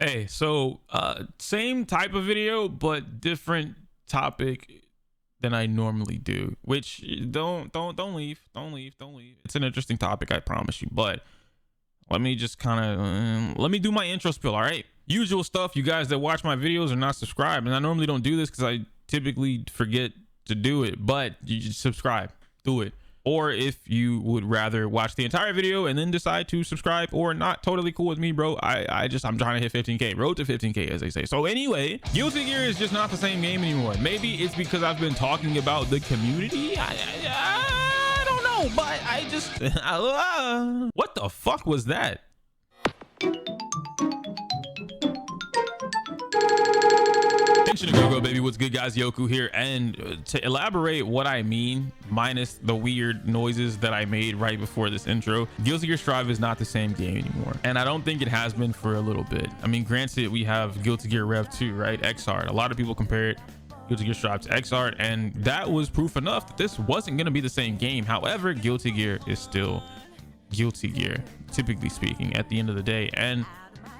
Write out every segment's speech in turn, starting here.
Hey, so same type of video, but different topic than I normally do. Which don't leave, don't leave, don't leave. It's an interesting topic, I promise you. But let me just kind of let me do my intro spiel. All right, usual stuff. You guys that watch my videos are not subscribed, and I normally don't do this because I typically forget to do it. But you just subscribe, do it. Or if you would rather watch the entire video and then decide to subscribe or not, totally cool with me, bro. I'm trying to hit 15K, road to 15K, as they say. So anyway, Guilty Gear is just not the same game anymore. Maybe it's because I've been talking about the community. I don't know, but I just what the fuck was that? Go baby, what's good guys? Iyokuu here, and to elaborate what I mean minus the weird noises that I made right before this intro, Guilty Gear Strive is not the same game anymore, and I don't think it has been for a little bit. I mean, granted, we have Guilty Gear Rev 2, right? Xrd. A lot of people compare it, Guilty Gear Strive, to Xrd, and that was proof enough that this wasn't going to be the same game. However, Guilty Gear is still Guilty Gear, typically speaking, at the end of the day. And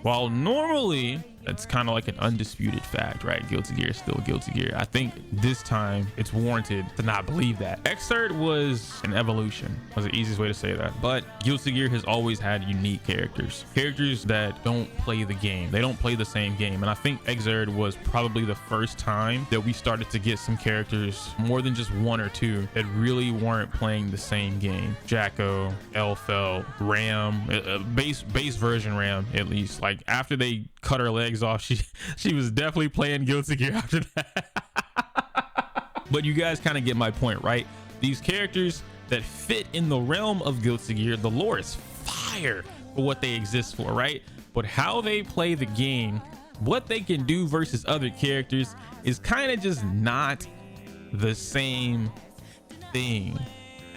while normally it's kind of like an undisputed fact, right? Guilty Gear is still Guilty Gear. I think this time it's warranted to not believe that. Xrd was an evolution, was the easiest way to say that. But Guilty Gear has always had unique characters that don't play the game. They don't play the same game. And I think Xrd was probably the first time that we started to get some characters, more than just one or two, that really weren't playing the same game. Jacko, Elfel, Ram, base version Ram, at least. Like after they cut her legs off, she was definitely playing Guilty Gear after that. But you guys kind of get my point, right? These characters that fit in the realm of Guilty Gear, the lore is fire for what they exist for, right? But how they play the game, what they can do versus other characters, is kind of just not the same thing.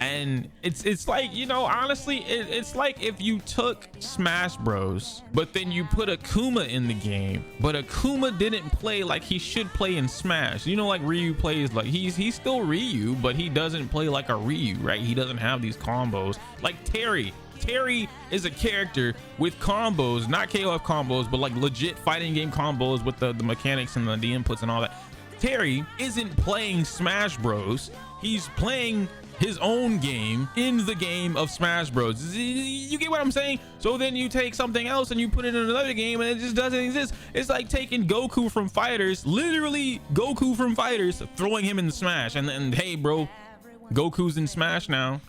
And it's like, you know, honestly, it's like if you took Smash Bros, but then you put Akuma in the game, but Akuma didn't play like he should play in Smash. You know, like Ryu plays like he's still Ryu, but he doesn't play like a Ryu, right? He doesn't have these combos like Terry. Terry is a character with combos, not KOF combos, but like legit fighting game combos with the mechanics and the inputs and all that. Terry isn't playing Smash Bros. He's playing his own game in the game of Smash Bros. You get what I'm saying? So then you take something else and you put it in another game and it just doesn't exist. It's like taking Goku from Fighters, literally Goku from Fighters, throwing him in Smash, and then, hey bro, Goku's in Smash now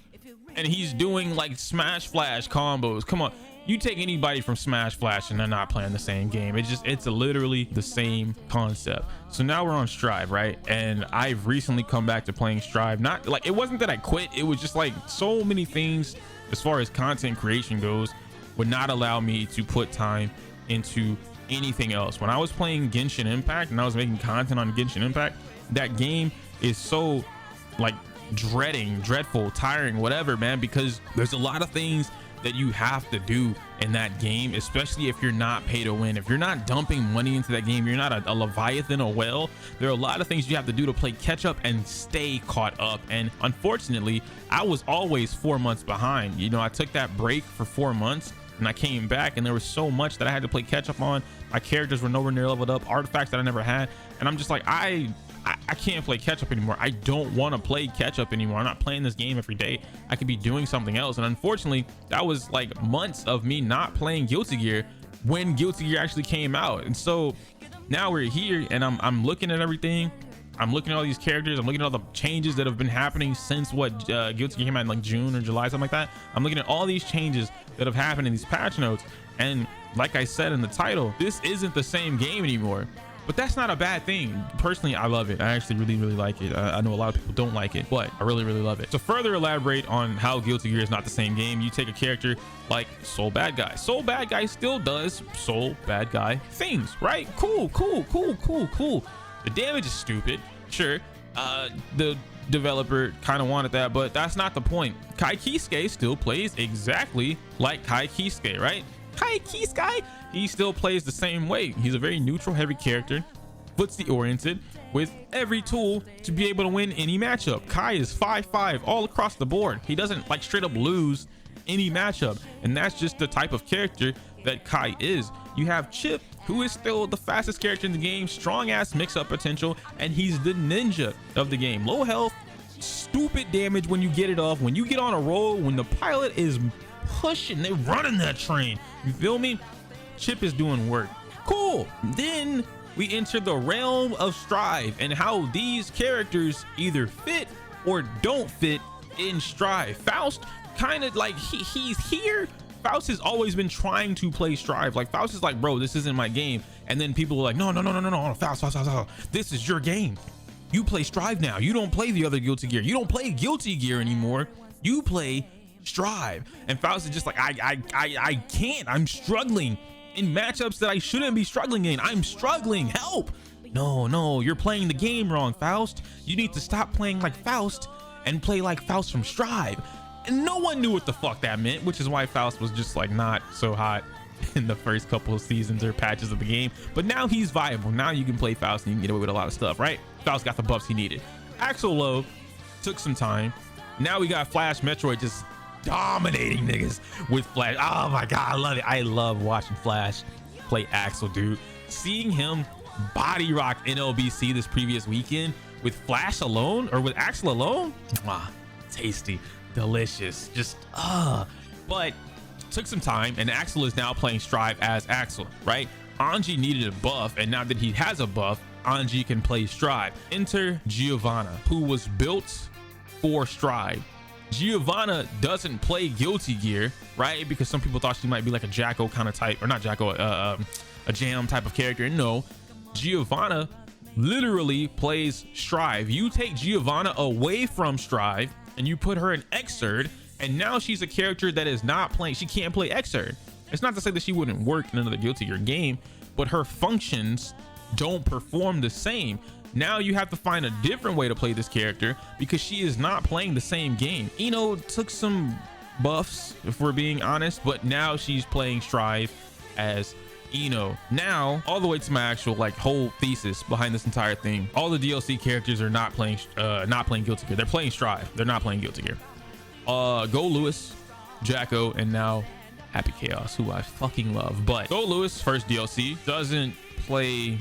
and he's doing like Smash Flash combos. Come on, you take anybody from Smash Flash and they're not playing the same game. It's literally the same concept. So now we're on Strive, right? And I've recently come back to playing Strive. Not like, it wasn't that I quit, it was just like so many things as far as content creation goes would not allow me to put time into anything else. When I was playing Genshin Impact and I was making content on Genshin Impact, that game is so like dreadful, tiring, whatever, man, because there's a lot of things that you have to do in that game, especially if you're not pay to win. If you're not dumping money into that game, you're not a Leviathan or whale. There are a lot of things you have to do to play catch up and stay caught up. And unfortunately, I was always 4 months behind. You know, I took that break for 4 months and I came back and there was so much that I had to play catch up on. My characters were nowhere near leveled up, artifacts that I never had. And I'm just like, I can't play catch up anymore. I don't want to play catch up anymore. I'm not playing this game every day. I could be doing something else. And unfortunately, that was like months of me not playing Guilty Gear when Guilty Gear actually came out. And so now we're here and I'm looking at everything. I'm looking at all these characters. I'm looking at all the changes that have been happening since what Guilty Gear came out in like June or July, something like that. I'm looking at all these changes that have happened in these patch notes. And like I said in the title, this isn't the same game anymore. But that's not a bad thing. Personally, I love it. I actually really like it. I know a lot of people don't like it, but I really love it. To further elaborate on how Guilty Gear is not the same game, you take a character like Soul Bad Guy. Soul Bad Guy still does Soul Bad Guy things, right? Cool. The damage is stupid, sure. The developer kind of wanted that, but that's not the point. Kai Kisuke still plays exactly like Kai Kisuke, right? Kai Kisuke, he still plays the same way. He's a very neutral heavy character, footsie oriented, with every tool to be able to win any matchup. Kai is 5'5" all across the board. He doesn't like straight up lose any matchup, and that's just the type of character that Kai is. You have Chip, who is still the fastest character in the game, strong ass mix-up potential, and he's the ninja of the game. Low health, stupid damage when you get it off, when you get on a roll, when the pilot is pushing, they're running that train. You feel me? Chip is doing work. Cool. Then we enter the realm of Strive and how these characters either fit or don't fit in Strive. Faust, kind of like he's here. Faust has always been trying to play Strive. Like Faust is like, bro, this isn't my game. And then people are like, no, Faust, this is your game. You play Strive now. You don't play the other Guilty Gear. You don't play Guilty Gear anymore. You play Strive. And Faust is just like, I can't. I'm struggling in matchups that I shouldn't be struggling in. I'm struggling. Help. No, you're playing the game wrong, Faust. You need to stop playing like Faust and play like Faust from Strive. And no one knew what the fuck that meant, which is why Faust was just like not so hot in the first couple of seasons or patches of the game. But now he's viable. Now you can play Faust and you can get away with a lot of stuff, right? Faust got the buffs he needed. Axel Low took some time. Now we got Flash Metroid just dominating niggas with Flash. Oh my God, I love it. I love watching Flash play Axel, dude. Seeing him body rock NLBC this previous weekend with Flash alone or with Axel alone, tasty, delicious, just but took some time, and Axel is now playing Strive as Axel, right? Anji needed a buff, and now that he has a buff, Anji can play Strive. Enter Giovanna, who was built for Strive. Giovanna doesn't play Guilty Gear, right? Because some people thought she might be like a Jacko kind of type, or not Jacko, a Jam type of character. No, Giovanna literally plays Strive. You take Giovanna away from Strive and you put her in Xrd, and now she's a character that is not playing. She can't play Xrd. It's not to say that she wouldn't work in another Guilty Gear game, but her functions don't perform the same. Now you have to find a different way to play this character because she is not playing the same game. Ino took some buffs, if we're being honest, but now she's playing Strive as Ino. Now, all the way to my actual like whole thesis behind this entire thing, all the DLC characters are not playing Guilty Gear. They're playing Strive. They're not playing Guilty Gear. Goldlewis, Jacko, and now Happy Chaos, who I fucking love. But Goldlewis, first DLC, doesn't play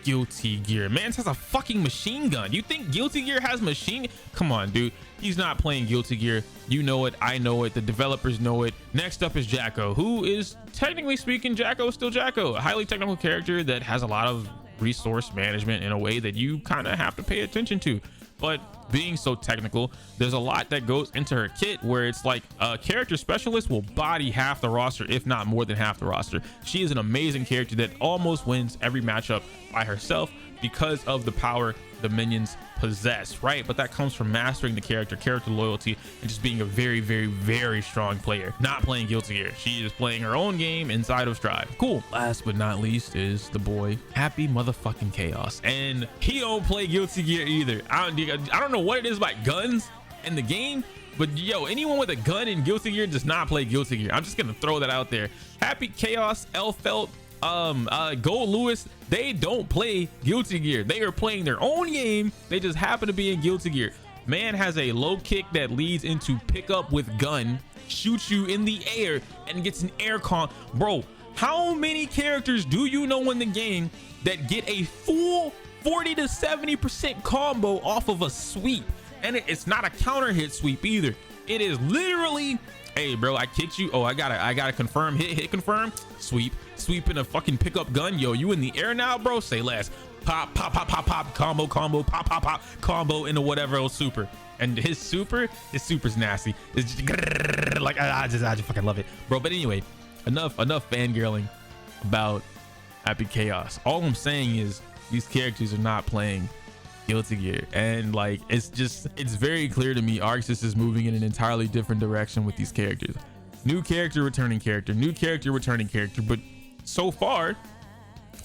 Guilty Gear. Man has a fucking machine gun. You think Guilty Gear has machine? Come on, dude. He's not playing Guilty Gear. You know it. I know it. The developers know it. Next up is Jacko, who is, technically speaking, Jacko is still Jacko, a highly technical character that has a lot of resource management in a way that you kind of have to pay attention to. But being so technical, there's a lot that goes into her kit where it's like a character specialist will body half the roster, if not more than half the roster. She is an amazing character that almost wins every matchup by herself because of the power the minions possess, right? But that comes from mastering the character loyalty, and just being a very, very, very strong player. Not playing Guilty Gear. She is playing her own game inside of Strive. Cool. Last but not least is the boy Happy motherfucking Chaos, and he don't play Guilty Gear either. I don't know what it is about guns in the game, but yo, anyone with a gun in Guilty Gear does not play Guilty Gear. I'm just gonna throw that out there. Happy Chaos, Elfelt, Goldlewis, they don't play Guilty Gear. They are playing their own game. They just happen to be in Guilty Gear. Man has a low kick that leads into pickup with gun, shoots you in the air, and gets an air con. Bro, how many characters do you know in the game that get a full 40 to 70% combo off of a sweep? And it's not a counter hit sweep either. It is literally, hey bro, I kicked you. Oh, I gotta confirm, hit confirm, sweep in a fucking pickup gun. Yo, you in the air now, bro? Say less. Pop, combo, pop, combo into whatever else super. And his super's nasty. It's just like I just fucking love it, bro. But anyway, enough fangirling about Happy Chaos. All I'm saying is these characters are not playing Guilty Gear, and like it's very clear to me Arxis is moving in an entirely different direction with these characters. New character, returning character, new character, returning character. But so far,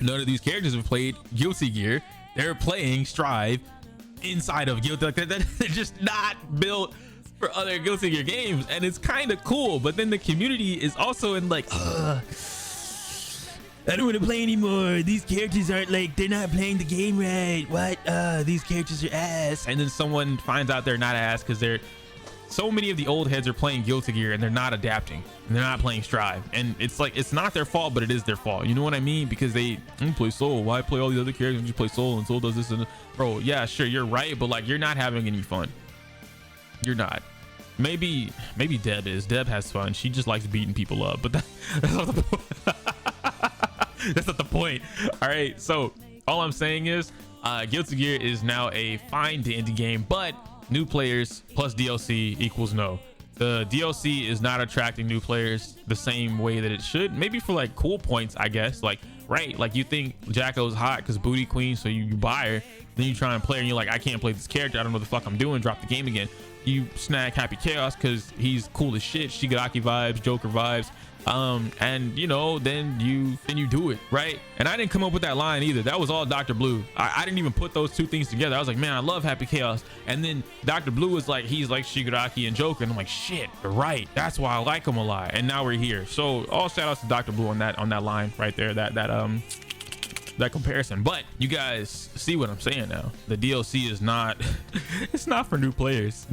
none of these characters have played Guilty Gear. They're playing Strive inside of Guilty. Like they're just not built for other Guilty Gear games, and it's kind of cool. But then the community is also in like, I don't want to play anymore. These characters aren't like, they're not playing the game right. What? These characters are ass. And then someone finds out they're not ass because they're so many of the old heads are playing Guilty Gear and they're not adapting and they're not playing Strive, and it's like, it's not their fault, but it is their fault. You know what I mean? Because they play Soul. Why play all these other characters? You play Soul and Soul does this and bro. Yeah, sure, you're right, but like, you're not having any fun. You're not. Maybe Deb is. Deb has fun. She just likes beating people up, but that's not the point. That's not the point. All right, so all I'm saying is Guilty Gear is now a fine dandy game, but new players plus DLC equals no. The DLC is not attracting new players the same way that it should. Maybe for like cool points, I guess. Like, right, like you think Jacko's hot because booty queen, so you buy her, then you try and play her and you're like, I can't play this character, I don't know what the fuck I'm doing, drop the game again. You snag Happy Chaos because he's cool as shit, Shigaraki vibes, Joker vibes, and you know, then you do it, right? And I didn't come up with that line either. That was all Dr. Blue. I didn't even put those two things together. I was like, man, I love Happy Chaos, and then Dr. Blue was like, he's like Shigaraki and Joker, and I'm like, shit, you're right, that's why I like him a lot. And now we're here. So all shout outs to Dr. Blue on that line right there, that comparison. But you guys see what I'm saying now. The DLC is not it's not for new players.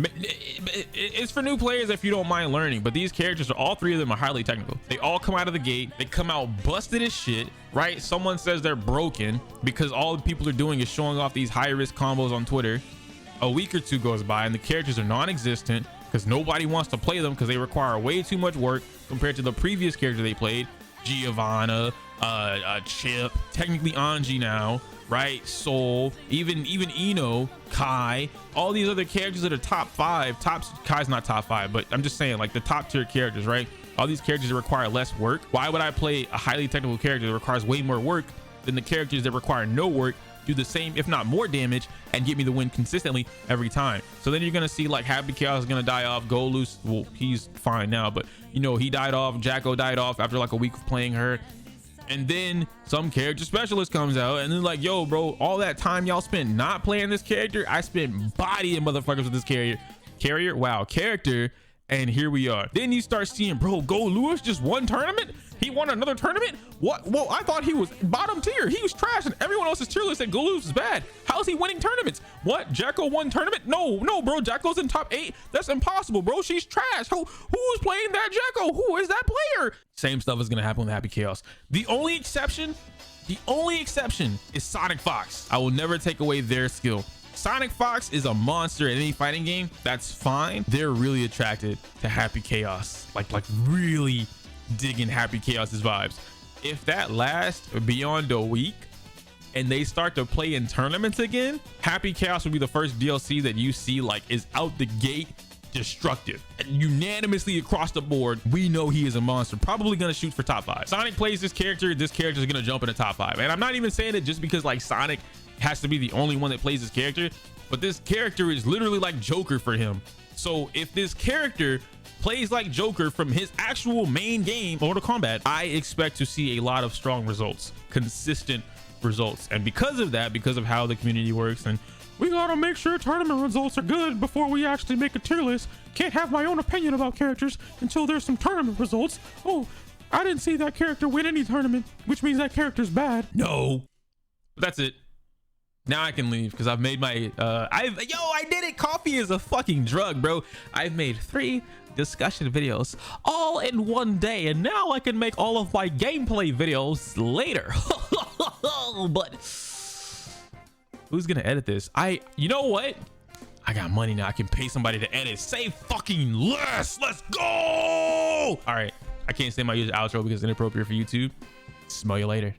It's for new players if you don't mind learning, but these characters are, all three of them are highly technical. They all come out of the gate, they come out busted as shit, right? Someone says they're broken because all the people are doing is showing off these high risk combos on Twitter. A week or two goes by and the characters are non-existent because nobody wants to play them because they require way too much work compared to the previous character they played. Giovanna, Chip, technically Anji now, right? Soul, even Ino, Kai, all these other characters that are top 5. Kai's not top 5, but I'm just saying, like, the top tier characters, right? All these characters that require less work. Why would I play a highly technical character that requires way more work than the characters that require no work, do the same if not more damage, and get me the win consistently every time? So then you're gonna see like Happy Chaos is gonna die off. Goldlewis, well, he's fine now, but you know, he died off. Jacko died off after like a week of playing her. And then some character specialist comes out and then like, yo bro, all that time y'all spent not playing this character, I spent bodying motherfuckers with this character, and here we are. Then you start seeing, bro, Goldlewis just won tournament, he won another tournament. What? Whoa, I thought he was bottom tier, he was trash, and everyone else's tier list said Goldlewis is bad. How's he winning tournaments? What? Jacko won tournament? No bro, Jacko's in top 8. That's impossible, bro. She's trash. Who's playing that Jacko? Who is that player? Same stuff is gonna happen with Happy Chaos. The only exception is Sonic Fox. I will never take away their skill. Sonic Fox is a monster in any fighting game. That's fine. They're really attracted to Happy Chaos, like really digging Happy Chaos's vibes. If that lasts beyond a week and they start to play in tournaments again, Happy Chaos will be the first DLC that you see like is out the gate destructive. And unanimously across the board, we know he is a monster, probably gonna shoot for top 5. Sonic plays this character is gonna jump in the top 5. And I'm not even saying it just because like Sonic has to be the only one that plays this character, but this character is literally like Joker for him. So if this character plays like Joker from his actual main game, Mortal Kombat, I expect to see a lot of strong results, consistent results. And because of that, because of how the community works, and we gotta make sure tournament results are good before we actually make a tier list. Can't have my own opinion about characters until there's some tournament results. Oh, I didn't see that character win any tournament, which means that character's bad. No, but that's it. Now I can leave because I've made my I did it. Coffee is a fucking drug, bro. I've made 3 discussion videos all in one day, and now I can make all of my gameplay videos later. But who's gonna edit this? You know what, I got money now. I can pay somebody to edit. Say fucking less. Let's go. All right, I can't say my user outro because it's inappropriate for YouTube. Smell you later.